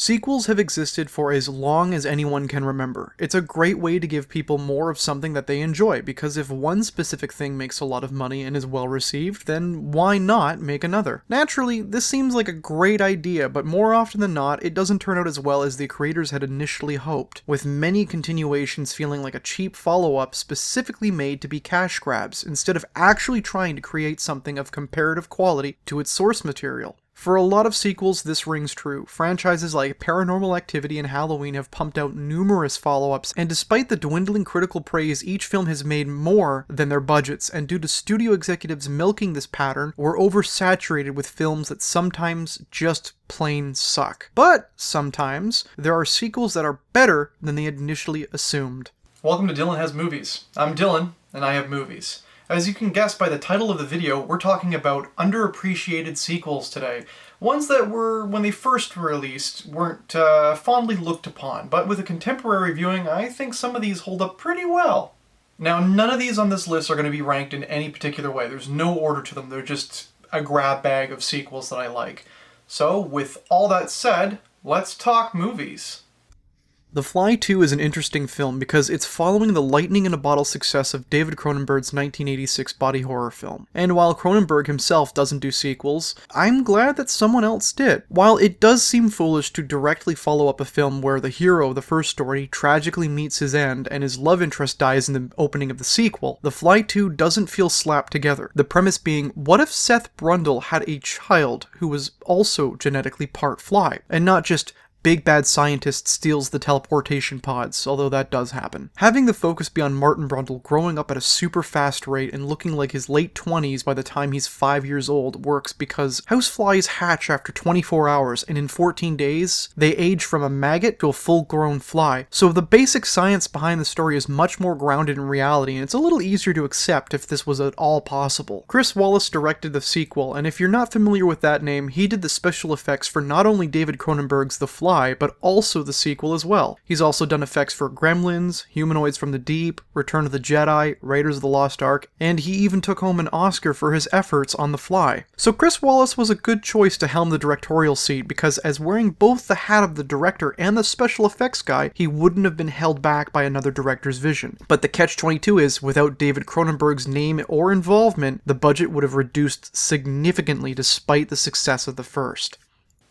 Sequels have existed for as long as anyone can remember. It's a great way to give people more of something that they enjoy, because if one specific thing makes a lot of money and is well received, then why not make another? Naturally, this seems like a great idea, but more often than not, it doesn't turn out as well as the creators had initially hoped, with many continuations feeling like a cheap follow-up specifically made to be cash grabs, instead of actually trying to create something of comparative quality to its source material. For a lot of sequels, this rings true. Franchises like Paranormal Activity and Halloween have pumped out numerous follow-ups, and despite the dwindling critical praise, each film has made more than their budgets, and due to studio executives milking this pattern, we're oversaturated with films that sometimes just plain suck. But sometimes, there are sequels that are better than they initially assumed. Welcome to Dylan Has Movies. I'm Dylan, and I have movies. As you can guess by the title of the video, we're talking about underappreciated sequels today. Ones that were, when they first released, weren't fondly looked upon, but with a contemporary viewing, I think some of these hold up pretty well. Now, none of these on this list are going to be ranked in any particular way. There's no order to them. They're just a grab bag of sequels that I like. So, with all that said, let's talk movies. The Fly 2 is an interesting film because it's following the lightning-in-a-bottle success of David Cronenberg's 1986 body horror film. And while Cronenberg himself doesn't do sequels, I'm glad that someone else did. While it does seem foolish to directly follow up a film where the hero of the first story tragically meets his end and his love interest dies in the opening of the sequel, The Fly 2 doesn't feel slapped together. The premise being, what if Seth Brundle had a child who was also genetically part fly, and not just big bad scientist steals the teleportation pods, although that does happen. Having the focus be on Martin Brundle growing up at a super fast rate and looking like his late 20s by the time he's 5 years old works because houseflies hatch after 24 hours, and in 14 days, they age from a maggot to a full-grown fly. So the basic science behind the story is much more grounded in reality, and it's a little easier to accept if this was at all possible. Chris Wallace directed the sequel, and if you're not familiar with that name, he did the special effects for not only David Cronenberg's The Fly, but also the sequel as well. He's also done effects for Gremlins, Humanoids from the Deep, Return of the Jedi, Raiders of the Lost Ark, and he even took home an Oscar for his efforts on The Fly. So Chris Wallace was a good choice to helm the directorial seat because as wearing both the hat of the director and the special effects guy, he wouldn't have been held back by another director's vision. But the catch-22 is, without David Cronenberg's name or involvement, the budget would have reduced significantly despite the success of the first.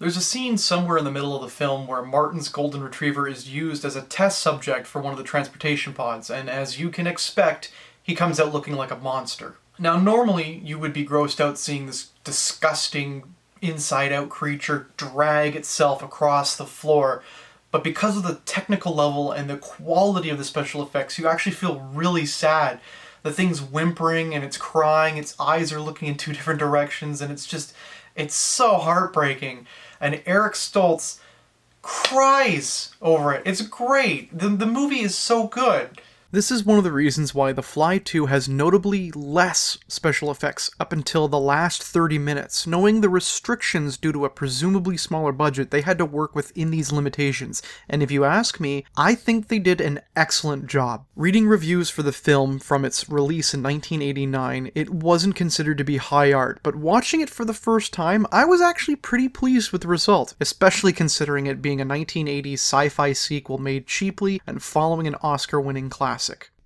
There's a scene somewhere in the middle of the film where Martin's golden retriever is used as a test subject for one of the transportation pods, and as you can expect, he comes out looking like a monster. Now, normally, you would be grossed out seeing this disgusting, inside-out creature drag itself across the floor, but because of the technical level and the quality of the special effects, you actually feel really sad. The thing's whimpering and it's crying, its eyes are looking in two different directions, and it's so heartbreaking. And Eric Stoltz cries over it. It's great. The movie is so good. This is one of the reasons why The Fly 2 has notably less special effects up until the last 30 minutes, knowing the restrictions due to a presumably smaller budget they had to work within these limitations, and if you ask me, I think they did an excellent job. Reading reviews for the film from its release in 1989, it wasn't considered to be high art, but watching it for the first time, I was actually pretty pleased with the result, especially considering it being a 1980s sci-fi sequel made cheaply and following an Oscar-winning classic.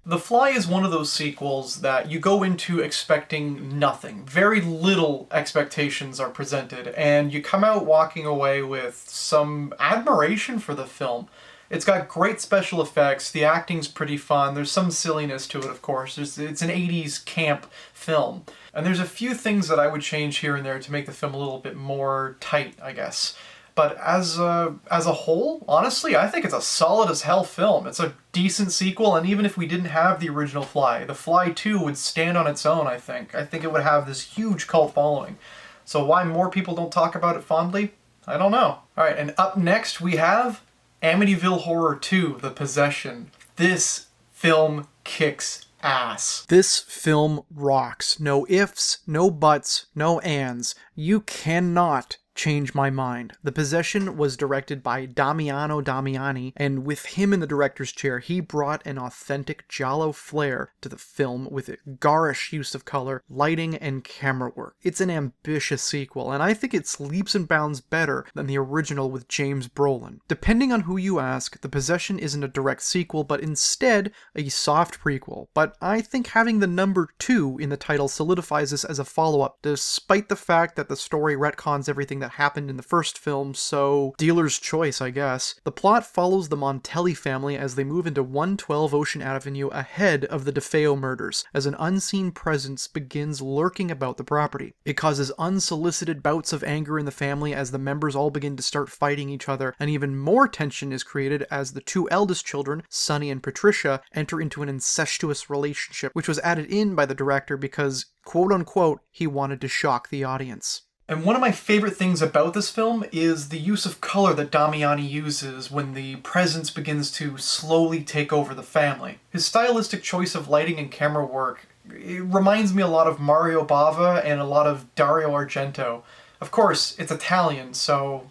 The Fly is one of those sequels that you go into expecting nothing. Very little expectations are presented, and you come out walking away with some admiration for the film. It's got great special effects, the acting's pretty fun, there's some silliness to it, of course. It's an 80s camp film. And there's a few things that I would change here and there to make the film a little bit more tight, I guess. But as a whole, honestly, I think it's a solid as hell film. It's a decent sequel, and even if we didn't have the original Fly, The Fly 2 would stand on its own, I think. I think it would have this huge cult following. So why more people don't talk about it fondly? I don't know. Alright, and up next we have Amityville Horror 2, The Possession. This film kicks ass. This film rocks. No ifs, no buts, no ands. You cannot change my mind. The Possession was directed by Damiano Damiani, and with him in the director's chair, he brought an authentic giallo flair to the film with a garish use of color, lighting, and camera work. It's an ambitious sequel, and I think it's leaps and bounds better than the original with James Brolin. Depending on who you ask, The Possession isn't a direct sequel, but instead a soft prequel. But I think having the number 2 in the title solidifies this as a follow-up, despite the fact that the story retcons everything that happened in the first film, so dealer's choice, I guess. The plot follows the Montelli family as they move into 112 Ocean Avenue ahead of the DeFeo murders, as an unseen presence begins lurking about the property. It causes unsolicited bouts of anger in the family as the members all begin to start fighting each other, and even more tension is created as the 2 eldest children, Sonny and Patricia, enter into an incestuous relationship, which was added in by the director because, quote-unquote, he wanted to shock the audience. And one of my favorite things about this film is the use of color that Damiani uses when the presence begins to slowly take over the family. His stylistic choice of lighting and camera work, it reminds me a lot of Mario Bava and a lot of Dario Argento. Of course, it's Italian, so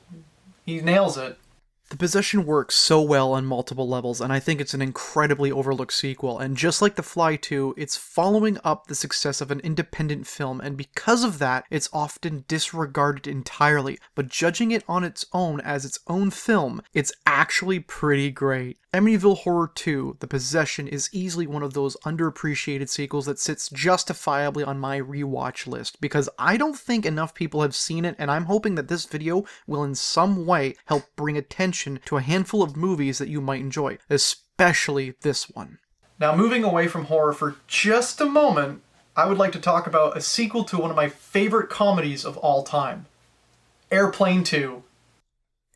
he nails it. The Possession works so well on multiple levels, and I think it's an incredibly overlooked sequel, and just like The Fly 2, it's following up the success of an independent film, and because of that, it's often disregarded entirely, but judging it on its own as its own film, it's actually pretty great. Amityville Horror 2, The Possession, is easily one of those underappreciated sequels that sits justifiably on my rewatch list, because I don't think enough people have seen it, and I'm hoping that this video will in some way help bring attention to a handful of movies that you might enjoy, especially this one. Now, moving away from horror for just a moment, I would like to talk about a sequel to one of my favorite comedies of all time, Airplane 2.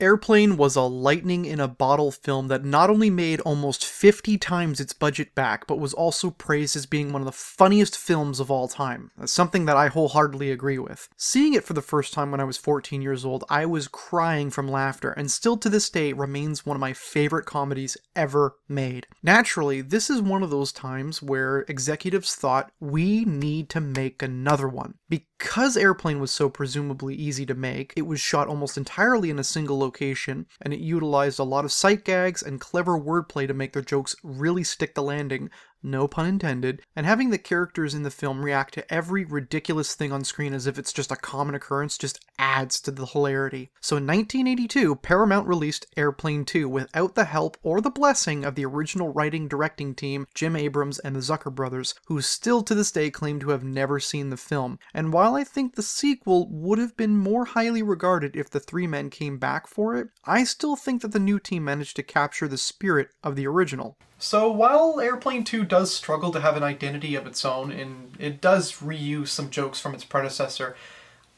Airplane was a lightning-in-a-bottle film that not only made almost 50 times its budget back, but was also praised as being one of the funniest films of all time. That's something that I wholeheartedly agree with. Seeing it for the first time when I was 14 years old, I was crying from laughter, and still to this day remains one of my favorite comedies ever made. Naturally, this is one of those times where executives thought, we need to make another one. Because Airplane was so presumably easy to make, it was shot almost entirely in a single location, and it utilized a lot of sight gags and clever wordplay to make their jokes really stick the landing, no pun intended, and having the characters in the film react to every ridiculous thing on screen as if it's just a common occurrence just adds to the hilarity. So in 1982, Paramount released Airplane 2 without the help or the blessing of the original writing-directing team, Jim Abrams and the Zucker brothers, who still to this day claim to have never seen the film. And while I think the sequel would have been more highly regarded if the 3 men came back for it, I still think that the new team managed to capture the spirit of the original. So while Airplane 2 does struggle to have an identity of its own, and it does reuse some jokes from its predecessor,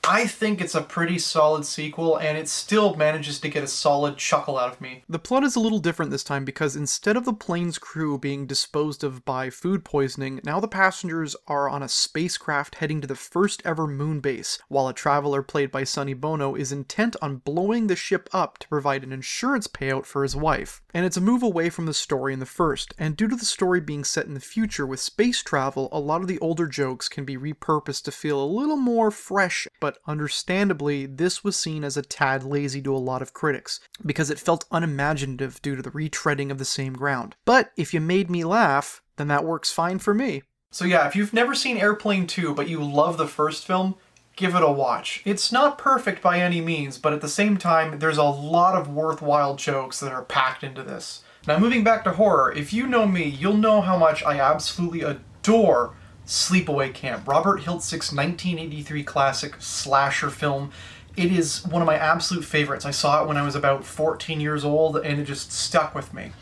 I think it's a pretty solid sequel, and it still manages to get a solid chuckle out of me. The plot is a little different this time because instead of the plane's crew being disposed of by food poisoning, now the passengers are on a spacecraft heading to the first ever moon base, while a traveler played by Sonny Bono is intent on blowing the ship up to provide an insurance payout for his wife. And it's a move away from the story in the first, and due to the story being set in the future with space travel, a lot of the older jokes can be repurposed to feel a little more fresh, but understandably, this was seen as a tad lazy to a lot of critics, because it felt unimaginative due to the retreading of the same ground. But if you made me laugh, then that works fine for me. So yeah, if you've never seen Airplane 2 but you love the first film, give it a watch. It's not perfect by any means, but at the same time, there's a lot of worthwhile jokes that are packed into this. Now moving back to horror, if you know me, you'll know how much I absolutely adore Sleepaway Camp, Robert Hiltzich's 1983 classic slasher film. It is one of my absolute favorites. I saw it when I was about 14 years old, and it just stuck with me.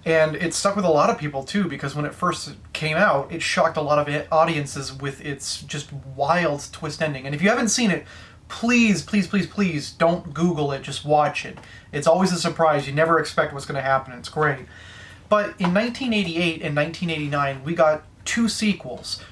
And it stuck with a lot of people too, because when it first came out, it shocked a lot of audiences with its just wild twist ending. And if you haven't seen it, please, please, please, please don't Google it, just watch it. It's always a surprise. You never expect what's going to happen. It's great. But in 1988 and 1989, we got 2 sequels,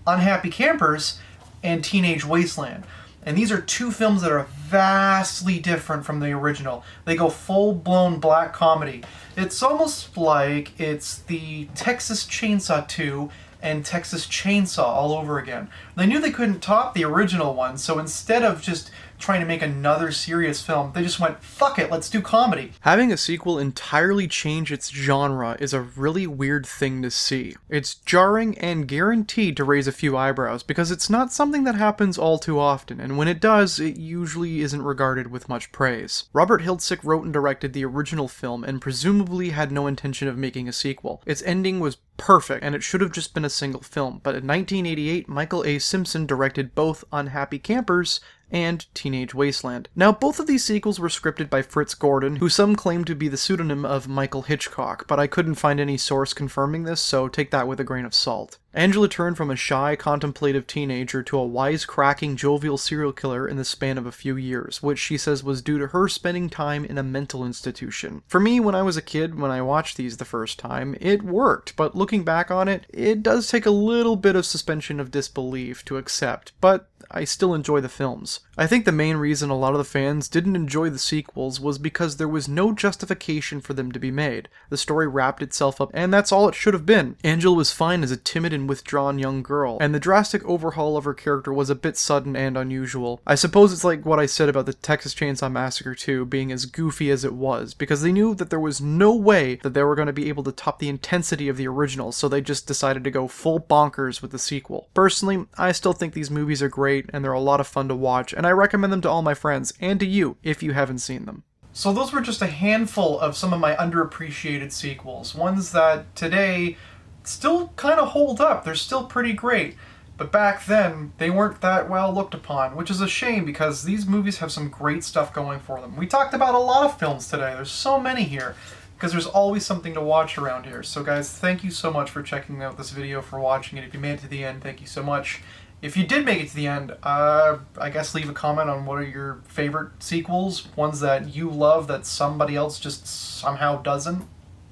Unhappy Campers and Teenage Wasteland. And these are 2 films that are vastly different from the original. They go full-blown black comedy. It's almost like it's the Texas Chainsaw 2 and Texas Chainsaw all over again. They knew they couldn't top the original one, so instead of just trying to make another serious film. They just went, fuck it, let's do comedy. Having a sequel entirely change its genre is a really weird thing to see. It's jarring and guaranteed to raise a few eyebrows because it's not something that happens all too often, and when it does, it usually isn't regarded with much praise. Robert Hiltzik wrote and directed the original film and presumably had no intention of making a sequel. Its ending was perfect, and it should have just been a single film, but in 1988, Michael A. Simpson directed both Unhappy Campers and Teenage Wasteland. Now, both of these sequels were scripted by Fritz Gordon, who some claim to be the pseudonym of Michael Hitchcock, but I couldn't find any source confirming this, so take that with a grain of salt. Angela turned from a shy, contemplative teenager to a wisecracking, jovial serial killer in the span of a few years, which she says was due to her spending time in a mental institution. For me, when I was a kid, when I watched these the first time, it worked, but looking back on it, it does take a little bit of suspension of disbelief to accept, but I still enjoy the films. I think the main reason a lot of the fans didn't enjoy the sequels was because there was no justification for them to be made. The story wrapped itself up, and that's all it should have been. Angela was fine as a timid and withdrawn young girl, and the drastic overhaul of her character was a bit sudden and unusual. I suppose it's like what I said about the Texas Chainsaw Massacre 2 being as goofy as it was, because they knew that there was no way that they were going to be able to top the intensity of the original, so they just decided to go full bonkers with the sequel. Personally, I still think these movies are great, and they're a lot of fun to watch, and I recommend them to all my friends, and to you, if you haven't seen them. So those were just a handful of some of my underappreciated sequels, ones that today still kind of hold up. They're still pretty great. But back then, they weren't that well looked upon, which is a shame because these movies have some great stuff going for them. We talked about a lot of films today. There's so many here because there's always something to watch around here. So guys, thank you so much for checking out this video, for watching it. If you made it to the end, thank you so much. If you did make it to the end, I guess leave a comment on what are your favorite sequels, ones that you love that somebody else just somehow doesn't.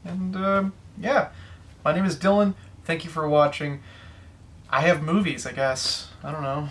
And yeah, my name is Dylan. Thank you for watching. I have movies, I guess. I don't know.